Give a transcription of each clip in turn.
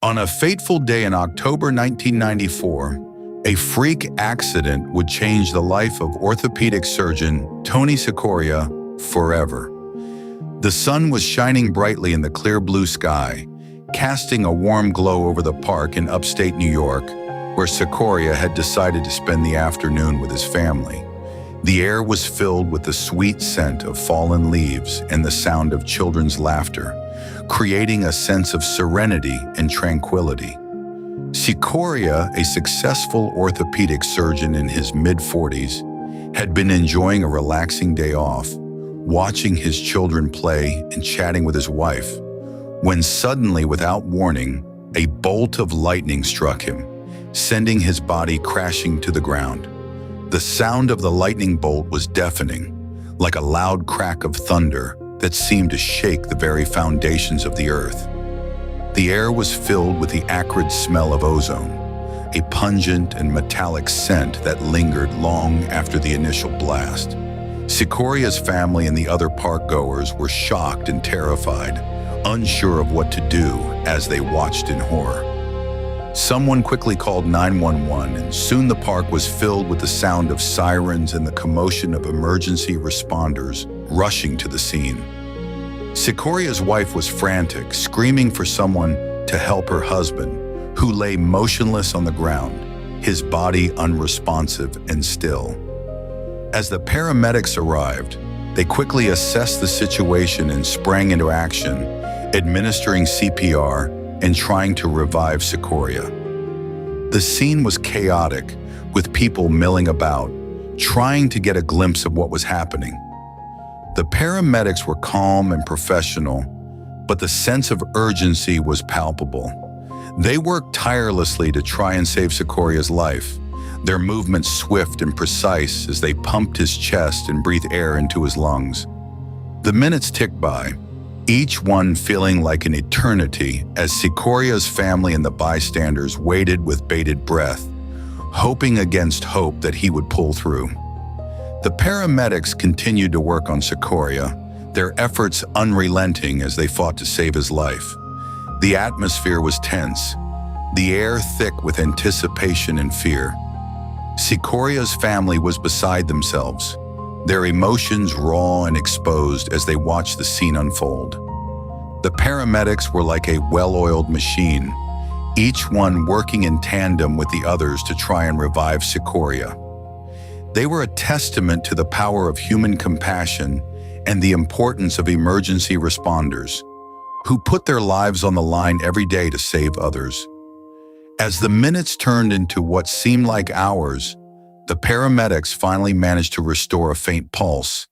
On a fateful day in October 1994, a freak accident would change the life of orthopedic surgeon Tony Cicoria forever. The sun was shining brightly in the clear blue sky, casting a warm glow over the park in upstate New York, where Cicoria had decided to spend the afternoon with his family. The air was filled with the sweet scent of fallen leaves and the sound of children's laughter, creating a sense of serenity and tranquility. Cicoria, a successful orthopedic surgeon in his mid-40s, had been enjoying a relaxing day off, watching his children play and chatting with his wife, when suddenly, without warning, a bolt of lightning struck him, sending his body crashing to the ground. The sound of the lightning bolt was deafening, like a loud crack of thunder that seemed to shake the very foundations of the earth. The air was filled with the acrid smell of ozone, a pungent and metallic scent that lingered long after the initial blast. Cicoria's family and the other park-goers were shocked and terrified, unsure of what to do as they watched in horror. Someone quickly called 911, and soon the park was filled with the sound of sirens and the commotion of emergency responders rushing to the scene. Cicoria's wife was frantic, screaming for someone to help her husband, who lay motionless on the ground, his body unresponsive and still. As the paramedics arrived, they quickly assessed the situation and sprang into action, administering CPR and trying to revive Cicoria. The scene was chaotic, with people milling about, trying to get a glimpse of what was happening. The paramedics were calm and professional, but the sense of urgency was palpable. They worked tirelessly to try and save Cicoria's life, their movements swift and precise as they pumped his chest and breathed air into his lungs. The minutes ticked by, each one feeling like an eternity as Cicoria's family and the bystanders waited with bated breath, hoping against hope that he would pull through. The paramedics continued to work on Cicoria, their efforts unrelenting as they fought to save his life. The atmosphere was tense, the air thick with anticipation and fear. Cicoria's family was beside themselves, their emotions raw and exposed as they watched the scene unfold. The paramedics were like a well-oiled machine, each one working in tandem with the others to try and revive Cicoria. They were a testament to the power of human compassion and the importance of emergency responders, who put their lives on the line every day to save others. As the minutes turned into what seemed like hours, the paramedics finally managed to restore a faint pulse,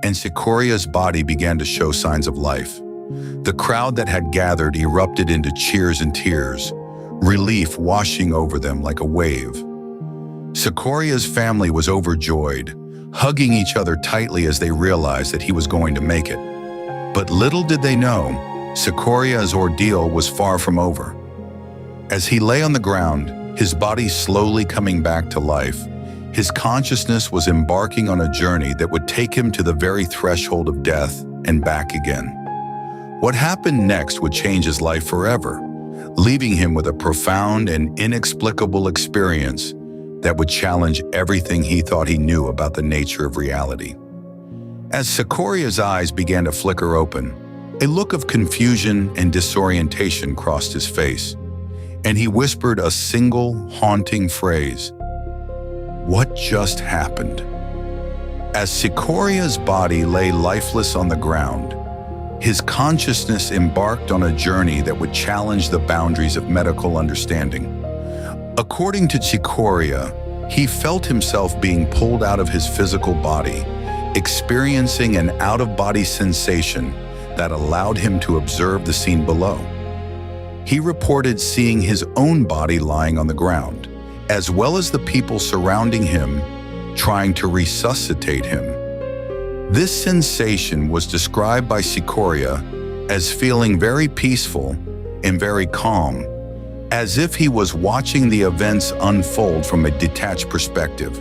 and Cicoria's body began to show signs of life. The crowd that had gathered erupted into cheers and tears, relief washing over them like a wave. Cicoria's family was overjoyed, hugging each other tightly as they realized that he was going to make it. But little did they know, Cicoria's ordeal was far from over. As he lay on the ground, his body slowly coming back to life, his consciousness was embarking on a journey that would take him to the very threshold of death and back again. What happened next would change his life forever, leaving him with a profound and inexplicable experience that would challenge everything he thought he knew about the nature of reality. As Cicoria's eyes began to flicker open, a look of confusion and disorientation crossed his face, and he whispered a single haunting phrase: "What just happened?" As Cicoria's body lay lifeless on the ground, his consciousness embarked on a journey that would challenge the boundaries of medical understanding. According to Cicoria, he felt himself being pulled out of his physical body, experiencing an out-of-body sensation that allowed him to observe the scene below. He reported seeing his own body lying on the ground, as well as the people surrounding him, trying to resuscitate him. This sensation was described by Cicoria as feeling very peaceful and very calm, as if he was watching the events unfold from a detached perspective.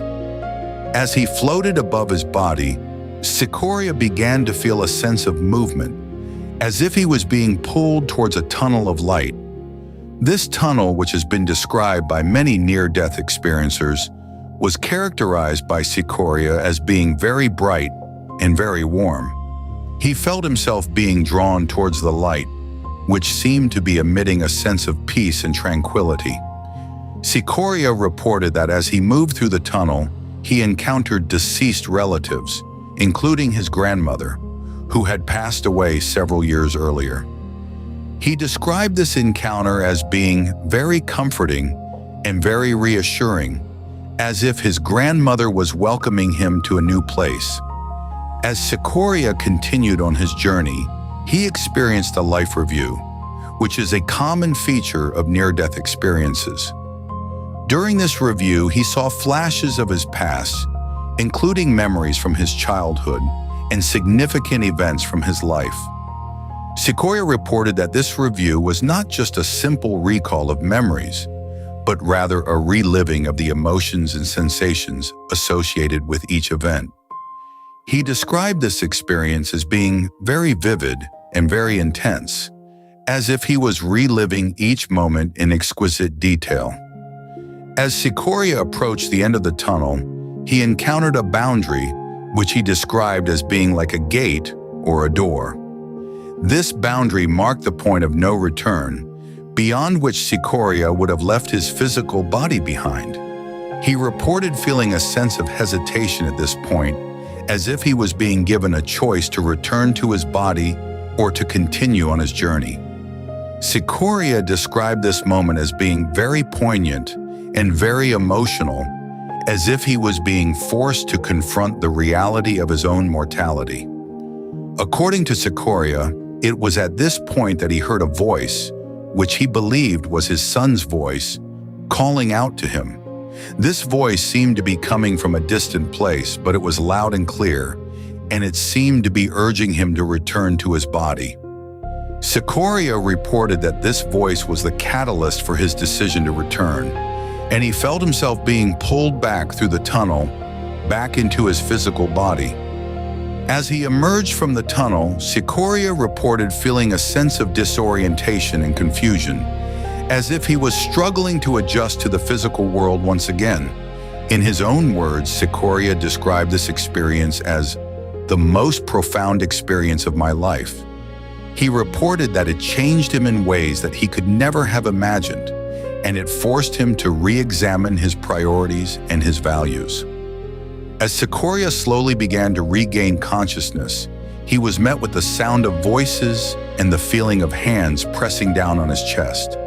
As he floated above his body, Cicoria began to feel a sense of movement, as if he was being pulled towards a tunnel of light. This tunnel, which has been described by many near-death experiencers, was characterized by Cicoria as being very bright and very warm. He felt himself being drawn towards the light, which seemed to be emitting a sense of peace and tranquility. Cicoria reported that as he moved through the tunnel, he encountered deceased relatives, including his grandmother, who had passed away several years earlier. He described this encounter as being very comforting and very reassuring, as if his grandmother was welcoming him to a new place. As Cicoria continued on his journey, he experienced a life review, which is a common feature of near-death experiences. During this review, he saw flashes of his past, including memories from his childhood and significant events from his life. Cicoria reported that this review was not just a simple recall of memories, but rather a reliving of the emotions and sensations associated with each event. He described this experience as being very vivid and very intense, as if he was reliving each moment in exquisite detail. As Cicoria approached the end of the tunnel, he encountered a boundary which he described as being like a gate or a door. This boundary marked the point of no return, beyond which Cicoria would have left his physical body behind. He reported feeling a sense of hesitation at this point, as if he was being given a choice to return to his body or to continue on his journey. Cicoria described this moment as being very poignant and very emotional, as if he was being forced to confront the reality of his own mortality. According to Cicoria, it was at this point that he heard a voice, which he believed was his son's voice, calling out to him. This voice seemed to be coming from a distant place, but it was loud and clear, and it seemed to be urging him to return to his body. Cicoria reported that this voice was the catalyst for his decision to return, and he felt himself being pulled back through the tunnel, back into his physical body. As he emerged from the tunnel, Cicoria reported feeling a sense of disorientation and confusion, as if he was struggling to adjust to the physical world once again. In his own words, Cicoria described this experience as the most profound experience of my life. He reported that it changed him in ways that he could never have imagined, and it forced him to re-examine his priorities and his values. As Cicoria slowly began to regain consciousness, he was met with the sound of voices and the feeling of hands pressing down on his chest.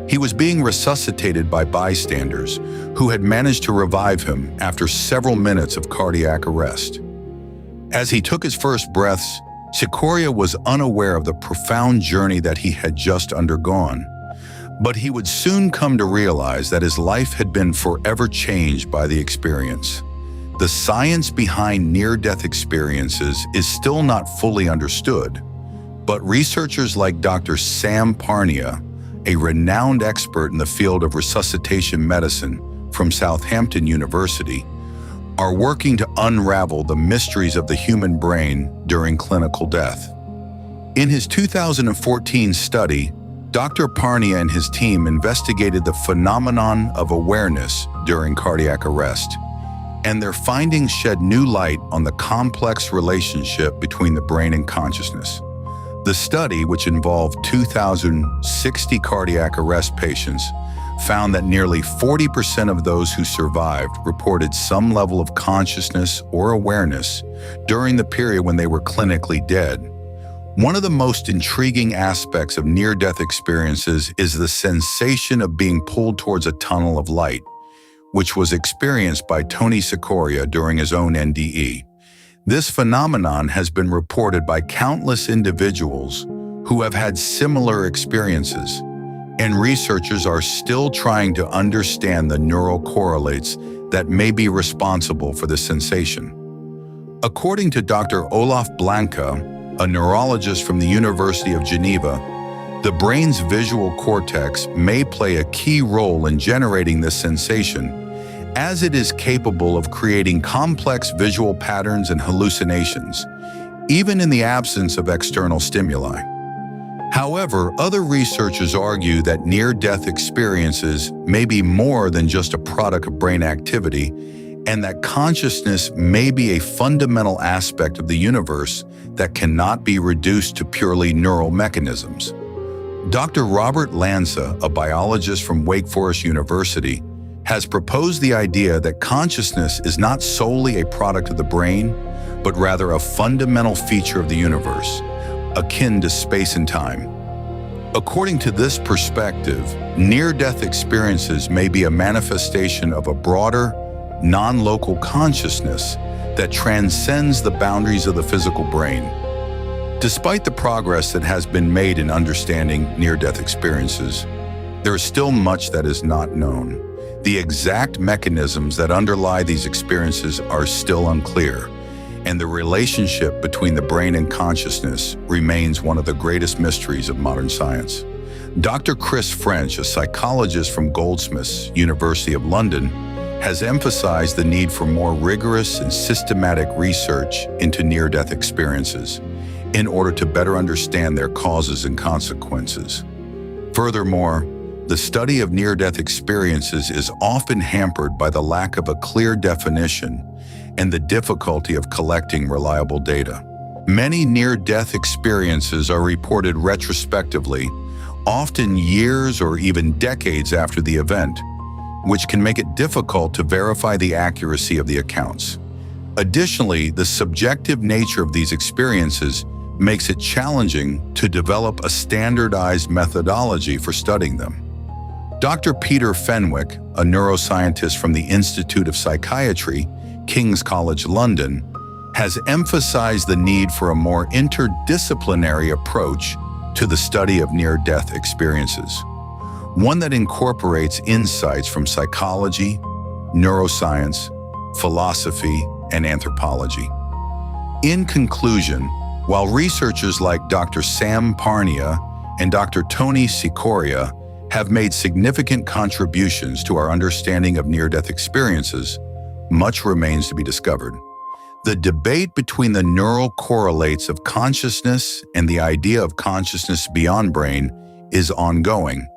He was being resuscitated by bystanders who had managed to revive him after several minutes of cardiac arrest. As he took his first breaths, Cicoria was unaware of the profound journey that he had just undergone, but he would soon come to realize that his life had been forever changed by the experience. The science behind near-death experiences is still not fully understood, but researchers like Dr. Sam Parnia, a renowned expert in the field of resuscitation medicine from Southampton University, are working to unravel the mysteries of the human brain during clinical death. In his 2014 study, Dr. Parnia and his team investigated the phenomenon of awareness during cardiac arrest, and their findings shed new light on the complex relationship between the brain and consciousness. The study, which involved 2,060 cardiac arrest patients, found that nearly 40% of those who survived reported some level of consciousness or awareness during the period when they were clinically dead. One of the most intriguing aspects of near-death experiences is the sensation of being pulled towards a tunnel of light, which was experienced by Tony Cicoria during his own NDE. This phenomenon has been reported by countless individuals who have had similar experiences, and researchers are still trying to understand the neural correlates that may be responsible for the sensation. According to Dr. Olaf Blanca, a neurologist from the University of Geneva, the brain's visual cortex may play a key role in generating this sensation, as it is capable of creating complex visual patterns and hallucinations, even in the absence of external stimuli. However, other researchers argue that near-death experiences may be more than just a product of brain activity, and that consciousness may be a fundamental aspect of the universe that cannot be reduced to purely neural mechanisms. Dr. Robert Lanza, a biologist from Wake Forest University, has proposed the idea that consciousness is not solely a product of the brain, but rather a fundamental feature of the universe, akin to space and time. According to this perspective, near-death experiences may be a manifestation of a broader, non-local consciousness that transcends the boundaries of the physical brain. Despite the progress that has been made in understanding near-death experiences, there is still much that is not known. The exact mechanisms that underlie these experiences are still unclear, and the relationship between the brain and consciousness remains one of the greatest mysteries of modern science. Dr. Chris French, a psychologist from Goldsmiths, University of London, has emphasized the need for more rigorous and systematic research into near-death experiences in order to better understand their causes and consequences. Furthermore, the study of near-death experiences is often hampered by the lack of a clear definition and the difficulty of collecting reliable data. Many near-death experiences are reported retrospectively, often years or even decades after the event, which can make it difficult to verify the accuracy of the accounts. Additionally, the subjective nature of these experiences makes it challenging to develop a standardized methodology for studying them. Dr. Peter Fenwick, a neuroscientist from the Institute of Psychiatry, King's College London, has emphasized the need for a more interdisciplinary approach to the study of near-death experiences, one that incorporates insights from psychology, neuroscience, philosophy, and anthropology. In conclusion, while researchers like Dr. Sam Parnia and Dr. Tony Cicoria have made significant contributions to our understanding of near-death experiences, much remains to be discovered. The debate between the neural correlates of consciousness and the idea of consciousness beyond brain is ongoing,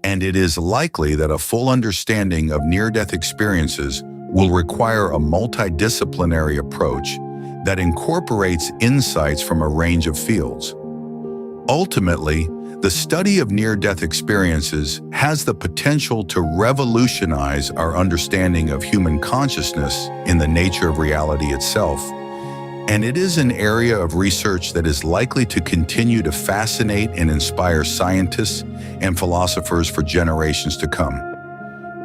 and it is likely that a full understanding of near-death experiences will require a multidisciplinary approach that incorporates insights from a range of fields. Ultimately, the study of near-death experiences has the potential to revolutionize our understanding of human consciousness in the nature of reality itself, and it is an area of research that is likely to continue to fascinate and inspire scientists and philosophers for generations to come.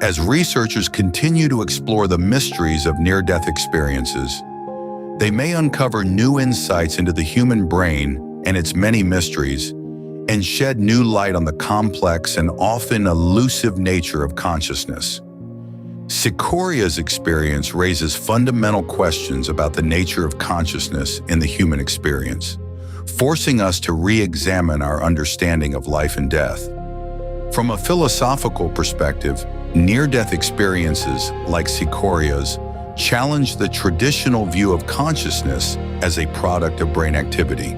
As researchers continue to explore the mysteries of near-death experiences, they may uncover new insights into the human brain and its many mysteries, and shed new light on the complex and often elusive nature of consciousness. Cicoria's experience raises fundamental questions about the nature of consciousness in the human experience, forcing us to re-examine our understanding of life and death. From a philosophical perspective, near-death experiences, like Cicoria's, challenge the traditional view of consciousness as a product of brain activity.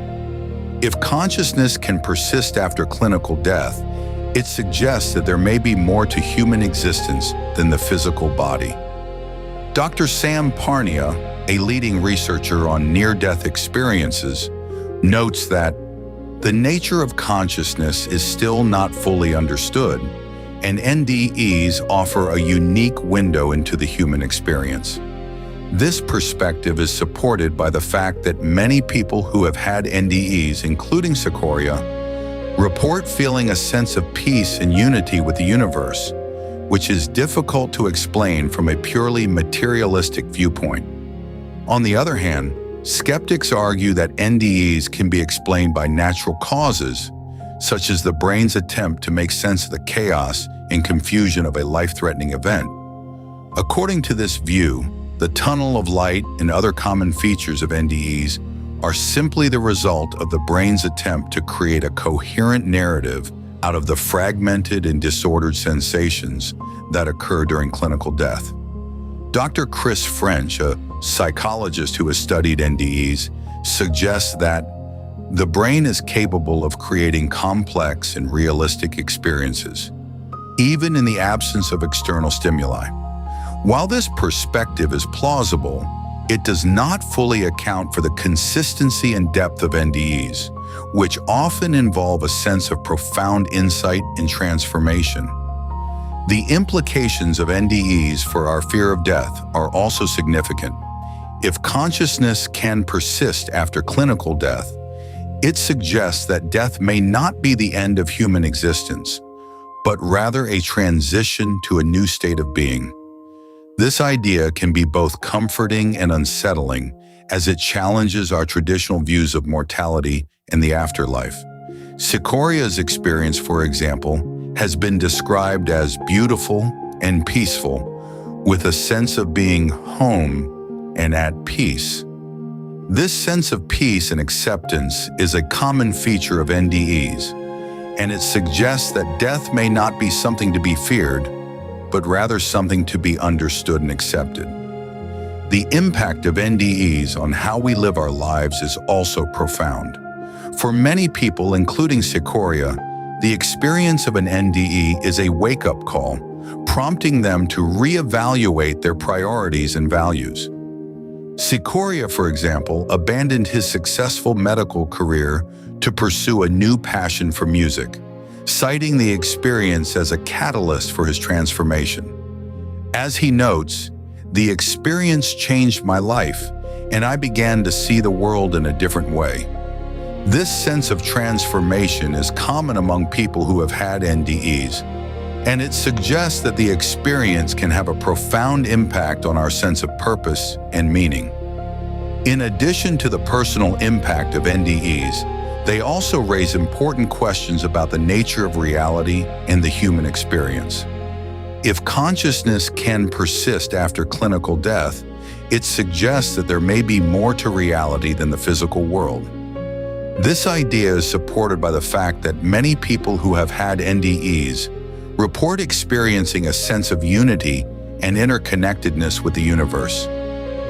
If consciousness can persist after clinical death, it suggests that there may be more to human existence than the physical body. Dr. Sam Parnia, a leading researcher on near-death experiences, notes that the nature of consciousness is still not fully understood, and NDEs offer a unique window into the human experience. This perspective is supported by the fact that many people who have had NDEs, including Cicoria, report feeling a sense of peace and unity with the universe, which is difficult to explain from a purely materialistic viewpoint. On the other hand, skeptics argue that NDEs can be explained by natural causes, such as the brain's attempt to make sense of the chaos and confusion of a life-threatening event. According to this view, the tunnel of light and other common features of NDEs are simply the result of the brain's attempt to create a coherent narrative out of the fragmented and disordered sensations that occur during clinical death. Dr. Chris French, a psychologist who has studied NDEs, suggests that The brain is capable of creating complex and realistic experiences, even in the absence of external stimuli. While this perspective is plausible, it does not fully account for the consistency and depth of NDEs, which often involve a sense of profound insight and transformation. The implications of NDEs for our fear of death are also significant. If consciousness can persist after clinical death, it suggests that death may not be the end of human existence, but rather a transition to a new state of being. This idea can be both comforting and unsettling, as it challenges our traditional views of mortality and the afterlife. Cicoria's experience, for example, has been described as beautiful and peaceful, with a sense of being home and at peace. This sense of peace and acceptance is a common feature of NDEs, and it suggests that death may not be something to be feared, but rather something to be understood and accepted. The impact of NDEs on how we live our lives is also profound. For many people, including Cicoria, the experience of an NDE is a wake-up call, prompting them to reevaluate their priorities and values. Cicoria, for example, abandoned his successful medical career to pursue a new passion for music, citing the experience as a catalyst for his transformation. As he notes, "The experience changed my life, and I began to see the world in a different way." This sense of transformation is common among people who have had NDEs, and it suggests that the experience can have a profound impact on our sense of purpose and meaning. In addition to the personal impact of NDEs, they also raise important questions about the nature of reality and the human experience. If consciousness can persist after clinical death, it suggests that there may be more to reality than the physical world. This idea is supported by the fact that many people who have had NDEs report experiencing a sense of unity and interconnectedness with the universe,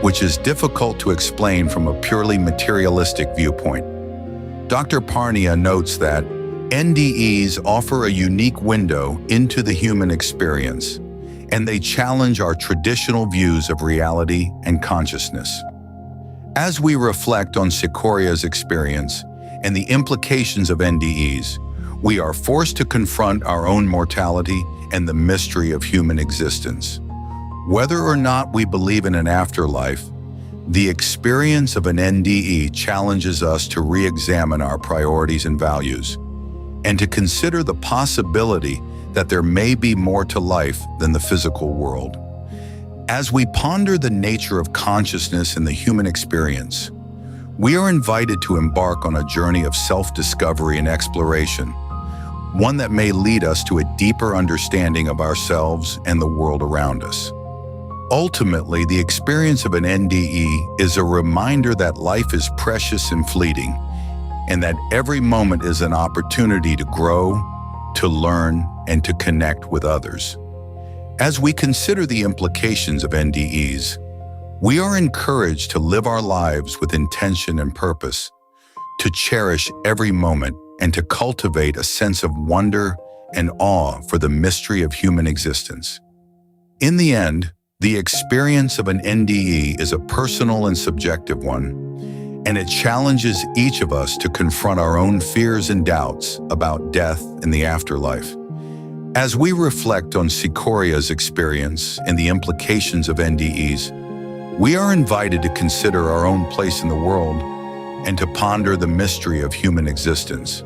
which is difficult to explain from a purely materialistic viewpoint. Dr. Parnia notes that NDEs offer a unique window into the human experience, and they challenge our traditional views of reality and consciousness. As we reflect on Cicoria's experience and the implications of NDEs, we are forced to confront our own mortality and the mystery of human existence. Whether or not we believe in an afterlife, the experience of an NDE challenges us to re-examine our priorities and values, and to consider the possibility that there may be more to life than the physical world. As we ponder the nature of consciousness in the human experience, we are invited to embark on a journey of self-discovery and exploration, one that may lead us to a deeper understanding of ourselves and the world around us. Ultimately, the experience of an NDE is a reminder that life is precious and fleeting, and that every moment is an opportunity to grow, to learn, and to connect with others. As we consider the implications of NDEs, we are encouraged to live our lives with intention and purpose, to cherish every moment, and to cultivate a sense of wonder and awe for the mystery of human existence. In the end, the experience of an NDE is a personal and subjective one, and it challenges each of us to confront our own fears and doubts about death and the afterlife. As we reflect on Cicoria's experience and the implications of NDEs, we are invited to consider our own place in the world and to ponder the mystery of human existence.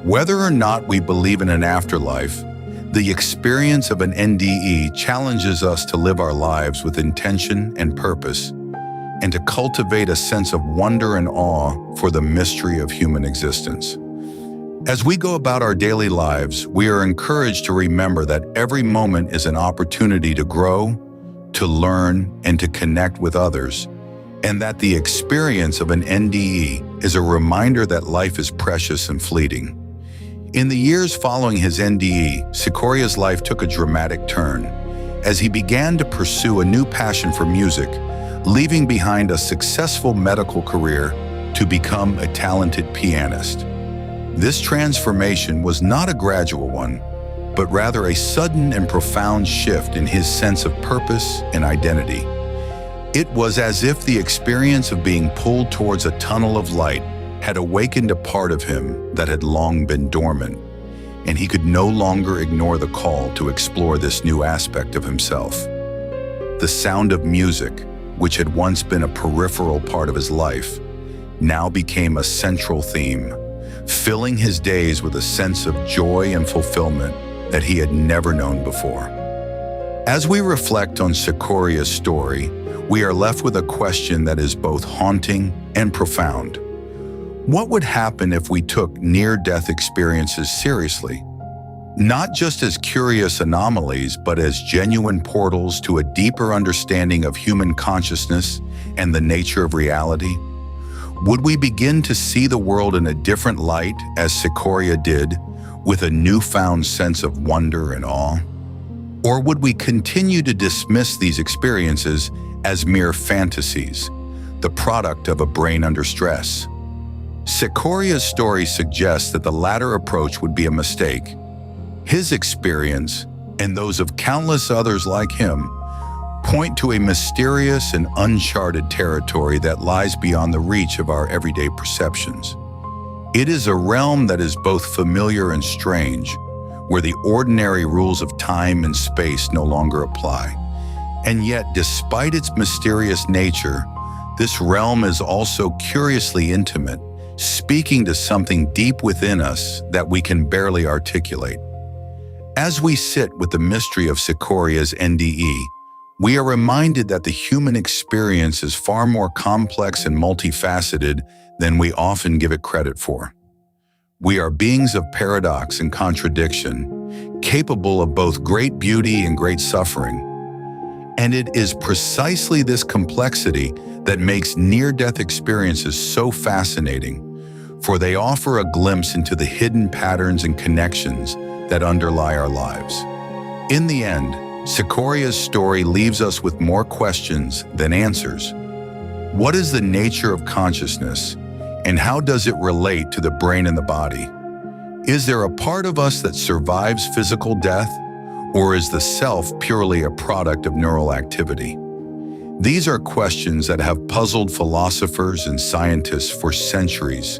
Whether or not we believe in an afterlife, the experience of an NDE challenges us to live our lives with intention and purpose, and to cultivate a sense of wonder and awe for the mystery of human existence. As we go about our daily lives, we are encouraged to remember that every moment is an opportunity to grow, to learn, and to connect with others, and that the experience of an NDE is a reminder that life is precious and fleeting. In the years following his NDE, Cicoria's life took a dramatic turn as he began to pursue a new passion for music, leaving behind a successful medical career to become a talented pianist. This transformation was not a gradual one, but rather a sudden and profound shift in his sense of purpose and identity. It was as if the experience of being pulled towards a tunnel of light had awakened a part of him that had long been dormant, and he could no longer ignore the call to explore this new aspect of himself. The sound of music, which had once been a peripheral part of his life, now became a central theme, filling his days with a sense of joy and fulfillment that he had never known before. As we reflect on Cicoria's story, we are left with a question that is both haunting and profound. What would happen if we took near-death experiences seriously? Not just as curious anomalies, but as genuine portals to a deeper understanding of human consciousness and the nature of reality? Would we begin to see the world in a different light, as Cicoria did, with a newfound sense of wonder and awe? Or would we continue to dismiss these experiences as mere fantasies, the product of a brain under stress? Cicoria's story suggests that the latter approach would be a mistake. His experience, and those of countless others like him, point to a mysterious and uncharted territory that lies beyond the reach of our everyday perceptions. It is a realm that is both familiar and strange, where the ordinary rules of time and space no longer apply. And yet, despite its mysterious nature, this realm is also curiously intimate, speaking to something deep within us that we can barely articulate. As we sit with the mystery of Cicoria's NDE, we are reminded that the human experience is far more complex and multifaceted than we often give it credit for. We are beings of paradox and contradiction, capable of both great beauty and great suffering. And it is precisely this complexity that makes near-death experiences so fascinating, for they offer a glimpse into the hidden patterns and connections that underlie our lives. In the end, Cicoria's story leaves us with more questions than answers. What is the nature of consciousness, and how does it relate to the brain and the body? Is there a part of us that survives physical death, or is the self purely a product of neural activity? These are questions that have puzzled philosophers and scientists for centuries,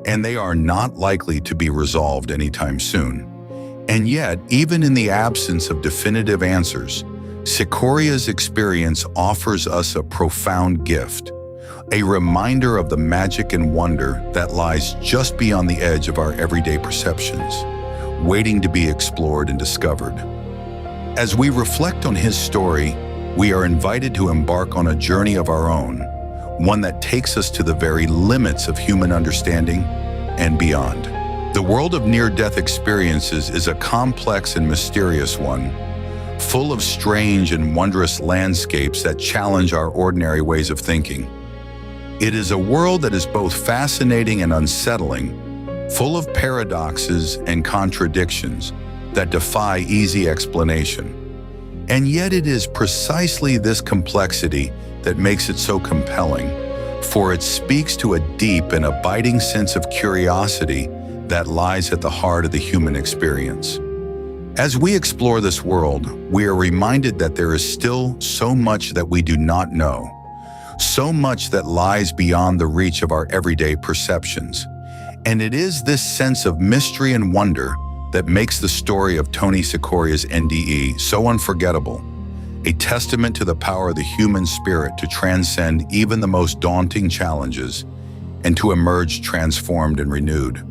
and they are not likely to be resolved anytime soon. And yet, even in the absence of definitive answers, Cicoria's experience offers us a profound gift, a reminder of the magic and wonder that lies just beyond the edge of our everyday perceptions, waiting to be explored and discovered. As we reflect on his story, we are invited to embark on a journey of our own, one that takes us to the very limits of human understanding and beyond. The world of near-death experiences is a complex and mysterious one, full of strange and wondrous landscapes that challenge our ordinary ways of thinking. It is a world that is both fascinating and unsettling, full of paradoxes and contradictions that defy easy explanation. And yet it is precisely this complexity that makes it so compelling, for it speaks to a deep and abiding sense of curiosity that lies at the heart of the human experience. As we explore this world, we are reminded that there is still so much that we do not know, so much that lies beyond the reach of our everyday perceptions. And it is this sense of mystery and wonder that makes the story of Tony Cicoria's NDE so unforgettable, a testament to the power of the human spirit to transcend even the most daunting challenges and to emerge transformed and renewed.